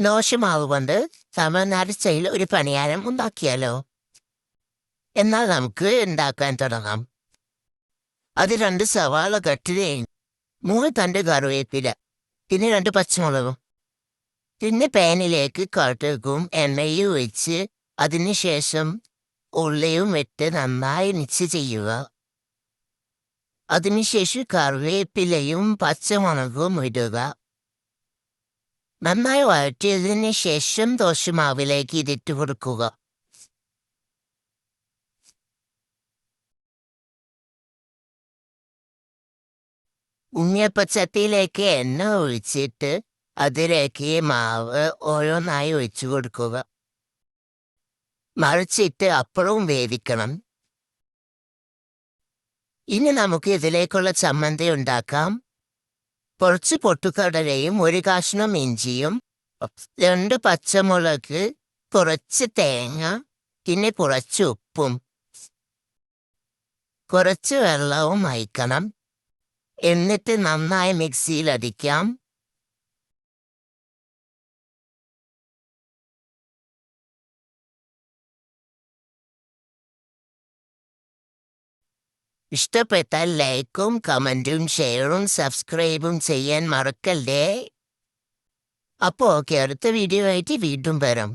ദോശമാവ് കൊണ്ട് തമിഴ്നാട് സ്റ്റൈൽ ഒരു പണിയാരം ഉണ്ടാക്കിയാലോ? എന്നാൽ നമുക്ക് ഉണ്ടാക്കാൻ തുടങ്ങാം. അത് 2 സവാള കട്ട് ചെയ്യും, 3 തണ്ട് കറിവേപ്പില, പിന്നെ 2 പച്ചമുളകും. പിന്നെ പാനിലേക്ക് കടുകും എണ്ണയും ഒഴിച്ച് അതിനുശേഷം ഉള്ളിയും ഇട്ട് നന്നായി മിക്സ് ചെയ്യുക. അതിനുശേഷം കറിവേപ്പിലയും പച്ചമുളകും ഇടുക. നന്നായി വഴറ്റിയതിന് ശേഷം ദോശമാവിലേക്ക് ഇതിട്ട് കൊടുക്കുക. ഉണ്ണിയപ്പച്ചട്ടിയിലേക്ക് എണ്ണ ഒഴിച്ചിട്ട് അതിലേക്ക് മാവ് ഓരോന്നായി ഒഴിച്ചു കൊടുക്കുക. മറിച്ചിട്ട് അപ്പുറവും വേവിക്കണം. ഇനി നമുക്ക് ഇതിലേക്കുള്ള ചമ്മന്തി ഉണ്ടാക്കാം. കുറച്ച് പൊട്ടുകടലയും 1 കഷ്ണം ഇഞ്ചിയും, 2 പച്ചമുളക്, കുറച്ച് തേങ്ങ, പിന്നെ കുറച്ച് ഉപ്പും, കുറച്ച് വെള്ളവും ഒഴിക്കണം. എന്നിട്ട് നന്നായി മിക്സിയിൽ അടിക്കാം. ഇഷ്ടപ്പെട്ടാൽ ലൈക്കും കമൻറ്റും ഷെയറും സബ്സ്ക്രൈബും ചെയ്യാൻ മറക്കല്ലേ. അപ്പോൾ അടുത്ത വീഡിയോ ആയിട്ട് വീണ്ടും വരാം.